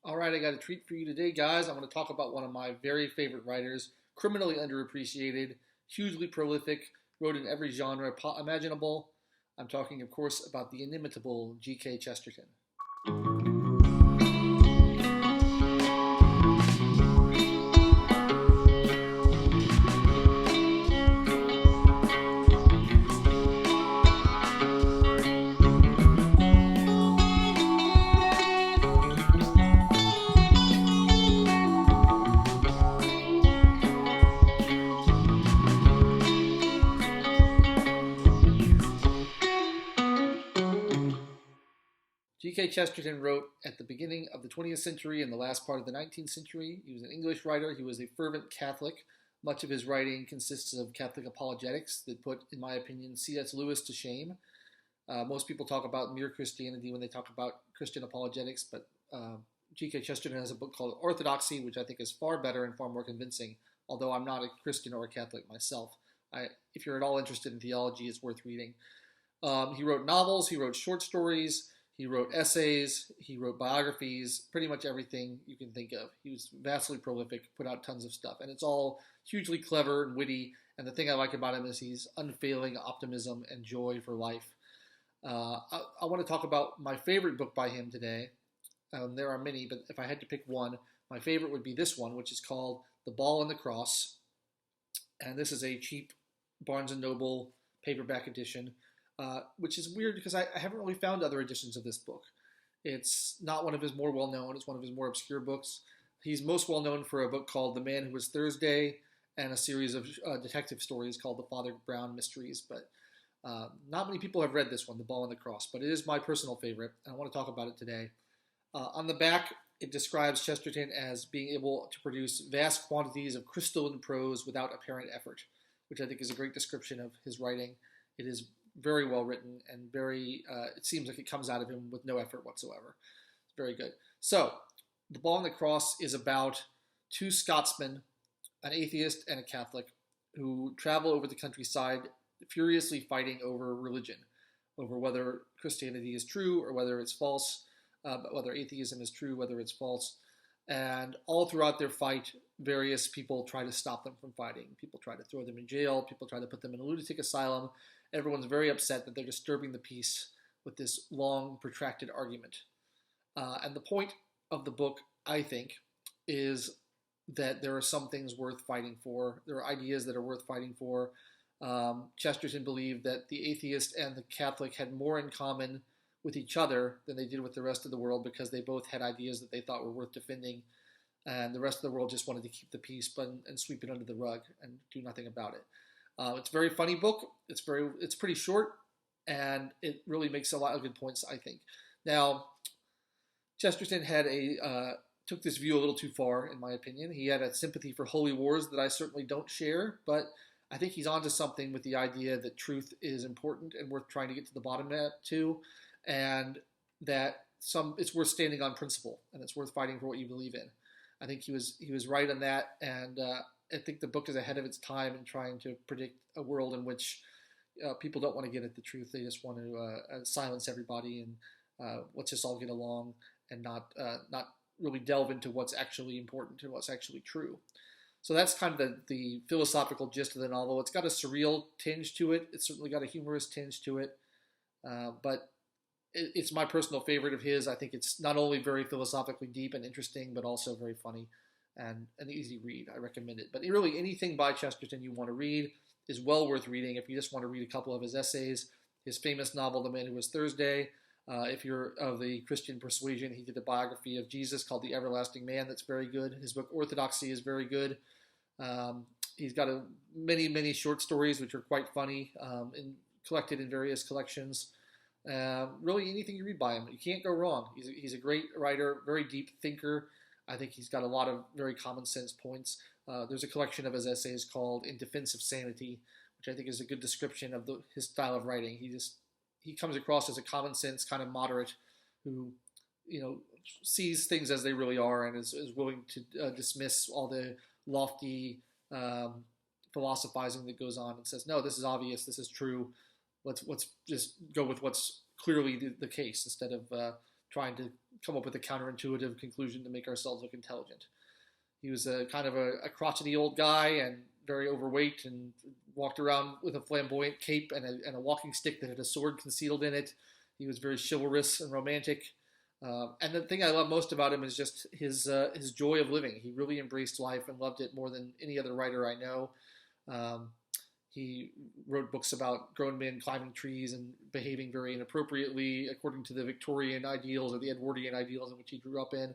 All right, I got a treat for you today, guys. I'm going to talk about one of my very favorite writers, criminally underappreciated, hugely prolific, wrote in every genre imaginable. I'm talking, of course, about the inimitable G.K. Chesterton. G.K. Chesterton wrote at the beginning of the 20th century and the last part of the 19th century. He was an English writer. He was a fervent Catholic. Much of his writing consists of Catholic apologetics that put, in my opinion, C.S. Lewis to shame. Most people talk about mere Christianity when they talk about Christian apologetics, but G.K. Chesterton has a book called Orthodoxy, which I think is far better and far more convincing, although I'm not a Christian or a Catholic myself. If you're at all interested in theology, it's worth reading. He wrote novels, he wrote short stories, he wrote essays, he wrote biographies, pretty much everything you can think of. He was vastly prolific, put out tons of stuff, and it's all hugely clever and witty. And the thing I like about him is he's unfailing optimism and joy for life. I want to talk about my favorite book by him today. There are many, but if I had to pick one, my favorite would be this one, which is called The Ball and the Cross. And this is a cheap Barnes & Noble paperback edition. Which is weird because I haven't really found other editions of this book. It's not one of his more well-known. It's one of his more obscure books. He's most well-known for a book called The Man Who Was Thursday and a series of detective stories called The Father Brown Mysteries. But not many people have read this one, The Ball and the Cross. But it is my personal favorite, and I want to talk about it today. On the back, it describes Chesterton as being able to produce vast quantities of crystalline prose without apparent effort, which I think is a great description of his writing. It is very well written and it seems like it comes out of him with no effort whatsoever. It's very good. So, The Ball and the Cross is about two Scotsmen, an atheist and a Catholic, who travel over the countryside furiously fighting over religion, over whether Christianity is true or whether it's false, whether atheism is true, whether it's false. And all throughout their fight, various people try to stop them from fighting. People try to throw them in jail. People try to put them in a lunatic asylum. Everyone's very upset that they're disturbing the peace with this long, protracted argument. And the point of the book, I think, is that there are some things worth fighting for. There are ideas that are worth fighting for. Chesterton believed that the atheist and the Catholic had more in common with each other than they did with the rest of the world because they both had ideas that they thought were worth defending. And the rest of the world just wanted to keep the peace and sweep it under the rug and do nothing about it. It's a very funny book. It's pretty short, and it really makes a lot of good points, I think. Now, Chesterton took this view a little too far, in my opinion. He had a sympathy for holy wars that I certainly don't share, but I think he's onto something with the idea that truth is important and worth trying to get to the bottom of that too, and that it's worth standing on principle and it's worth fighting for what you believe in. I think he was right on that, and I think the book is ahead of its time in trying to predict a world in which people don't want to get at the truth. They just want to silence everybody and let's just all get along and not really delve into what's actually important and what's actually true. So that's kind of the philosophical gist of the novel. It's got a surreal tinge to it. It's certainly got a humorous tinge to it. But it's my personal favorite of his. I think it's not only very philosophically deep and interesting, but also very funny and an easy read. I recommend it. But really, anything by Chesterton you want to read is well worth reading. If you just want to read a couple of his essays, his famous novel, The Man Who Was Thursday. If you're of the Christian persuasion, he did a biography of Jesus called The Everlasting Man that's very good. His book Orthodoxy is very good. He's got many, many short stories which are quite funny, collected in various collections. Really, anything you read by him, you can't go wrong. He's a great writer, very deep thinker. I think he's got a lot of very common sense points. There's a collection of his essays called In Defense of Sanity, which I think is a good description of his style of writing. He comes across as a common sense kind of moderate who, sees things as they really are and is willing to dismiss all the lofty philosophizing that goes on and says, no, this is obvious, this is true. Let's just go with what's clearly the case instead of trying to come up with a counterintuitive conclusion to make ourselves look intelligent. He was a kind of a crotchety old guy and very overweight, and walked around with a flamboyant cape and a walking stick that had a sword concealed in it. He was very chivalrous and romantic. And the thing I love most about him is just his joy of living. He really embraced life and loved it more than any other writer I know. He wrote books about grown men climbing trees and behaving very inappropriately according to the Victorian ideals or the Edwardian ideals in which he grew up in,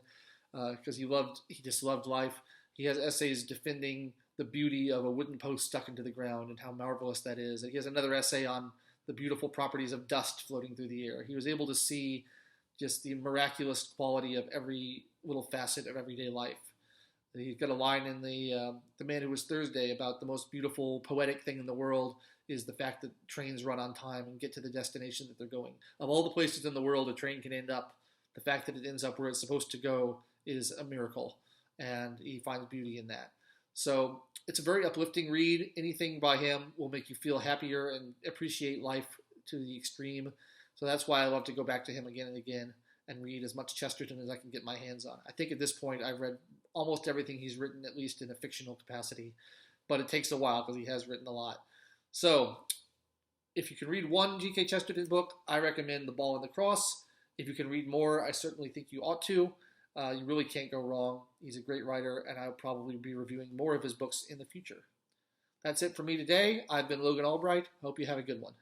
because he just loved life. He has essays defending the beauty of a wooden post stuck into the ground and how marvelous that is. And he has another essay on the beautiful properties of dust floating through the air. He was able to see just the miraculous quality of every little facet of everyday life. He's got a line in the Man Who Was Thursday about the most beautiful poetic thing in the world is the fact that trains run on time and get to the destination that they're going. Of all the places in the world a train can end up, the fact that it ends up where it's supposed to go is a miracle, and he finds beauty in that. So it's a very uplifting read. Anything by him will make you feel happier and appreciate life to the extreme. So that's why I love to go back to him again and again and read as much Chesterton as I can get my hands on. I think at this point I've read almost everything he's written, at least in a fictional capacity, but it takes a while because he has written a lot. So if you can read one G.K. Chesterton book, I recommend The Ball and the Cross. If you can read more, I certainly think you ought to. You really can't go wrong. He's a great writer, and I'll probably be reviewing more of his books in the future. That's it for me today. I've been Logan Albright. Hope you have a good one.